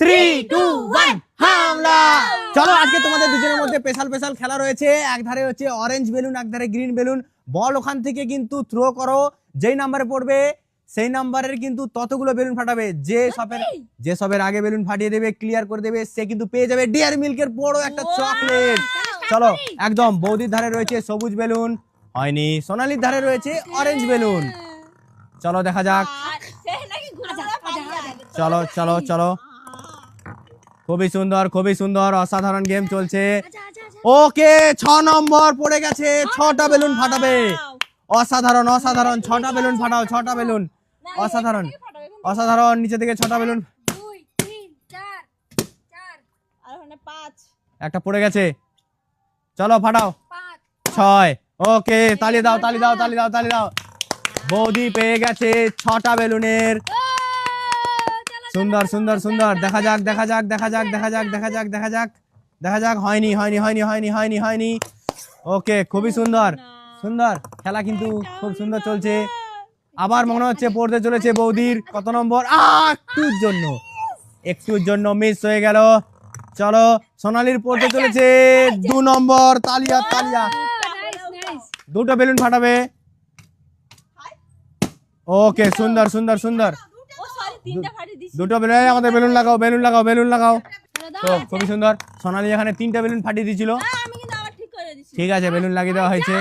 3 2 1 হামলা। চলো আজকে তোমাদের দুজনের মধ্যে স্পেশাল স্পেশাল খেলা রয়েছে। এক ধারে হচ্ছে অরেঞ্জ বেলুন, এক ধারে গ্রিন বেলুন। বল ওখান থেকে কিন্তু থ্রো করো, যেই নাম্বারে পড়বে সেই নাম্বারের কিন্তু ততগুলো বেলুন ফাটাবে। যে সবের আগে বেলুন ফাটিয়ে দেবে, ক্লিয়ার করে দেবে, সে কিন্তু পেয়ে যাবে ডেয়ারি মিল্কের বড় একটা চকলেট। চলো একদম বৌদির ধারে রয়েছে সবুজ বেলুন, হয়নি। সোনালির ধারে রয়েছে অরেঞ্জ বেলুন। চলো দেখা যাক। চলো চলো চলো, খুবই সুন্দর খুবই সুন্দর, অসাধারণ গেম চলছে। ওকে 6 নম্বর পড়ে গেছে, 6টা বেলুন ফাটাবে। অসাধারণ অসাধারণ, 6টা বেলুন ফাটাও, 6টা বেলুন। অসাধারণ অসাধারণ, নিচে থেকে 6টা বেলুন। 2 3 4 4 আর ওখানে 5 একটা পড়ে গেছে, চলো ফাটাও। 5 6। ওকে তালি দাও তালি দাও তালি দাও তালি দাও। বৌদি পেয়ে গেছে 6টা বেলুনের। সুন্দর সুন্দর সুন্দর, দেখা যাক দেখা যাক দেখা যাক দেখা যাক দেখা যাক দেখা যাক দেখা যাক। হয়নি হয়নি হয়নি হয়নি হয়নি হয়নি। ওকে খুবই সুন্দর সুন্দর, খেলা কিন্তু খুব সুন্দর চলছে। আবার মনে হচ্ছে পড়তে চলেছে বৌদির। কত নম্বর? একটুর জন্য মিস হয়ে গেল। চলো সোনালির পড়তে চলেছে 2 নম্বর। তালিয়া তালিয়া, দুটো বেলুন ফাটাবে। ওকে সুন্দর সুন্দর সুন্দর, ও সরি তিনটা ফাটিয়ে দিছি। দুটো বেলুন। আমাদের বেলুন লাগাও বেলুন লাগাও বেলুন লাগাও। তো খুবই সুন্দর, সোনালি এখানে 3টা বেলুন ফাটিয়ে দিয়েছিল। আমি কিন্তু আবার ঠিক করে দিছি। ঠিক আছে, বেলুন লাগিয়ে দেওয়া হয়েছে।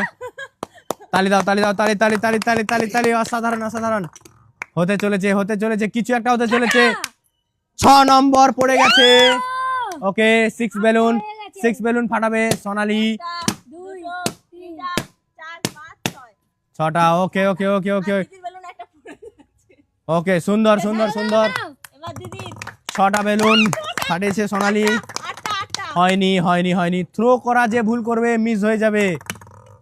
তালি দাও তালি দাও তালি তালি তালি তালি তালি তালি। অসাধারণ অসাধারণ, হতে চলেছে হতে চলেছে, কিছু একটা হতে চলেছে। 6 নম্বর পড়ে গেছে। ওকে 6 বেলুন, 6 বেলুন ফাটাবে সোনালি। 2 3 4 5 6 6টা। ওকে ওকে ওকে ওকে দিদির বেলুন একটা পড়ে গেছে। ওকে সুন্দর সুন্দর সুন্দর, এবার দিদি 6টা বেলুন ফাটিয়েছে সোনালি। 8টা হয়নি হয়নি হয়নি। থ্রো করা যে ভুল করবে মিস হয়ে যাবে,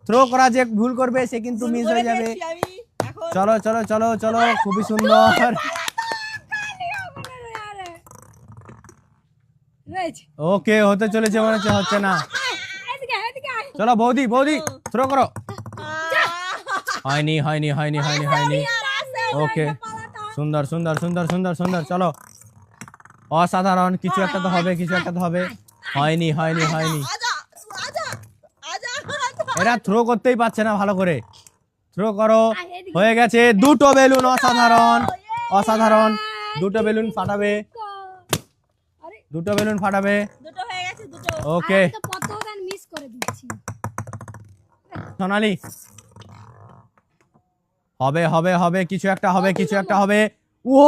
থ্রো করা যে ভুল করবে সে কিন্তু মিস হয়ে যাবে। আমি এখন চলো চলো চলো চলো, খুবই সুন্দর। ওকে হতে চলেছে, মনে হচ্ছে হচ্ছে না। চলো বৌদি বৌদি থ্রো করো। হয়নি হয়নি হয়নি হয়নি হয়নি। ওকে সুন্দর সুন্দর সুন্দর সুন্দর সুন্দর, চলো। অসাধারণ, কিছু একটা তো হবে কিছু একটা তো হবে। হয়নি হয়নি হয়নি। আজা আজা আজা এরা থ্রো করতেই পারছে না ভালো করে। থ্রো করো, হয়ে গেছে। 2টো বেলুন, অসাধারণ অসাধারণ, 2টো বেলুন ফাটাবে, 2টো বেলুন ফাটাবে। দুটো হয়ে গেছে দুটো। ওকে তো পদ্মদান মিস করে দিচ্ছি। সোনালি হবে হবে হবে, কিছু একটা হবে কিছু একটা হবে। ও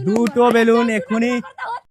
2টো বেলুন এক্ষুনি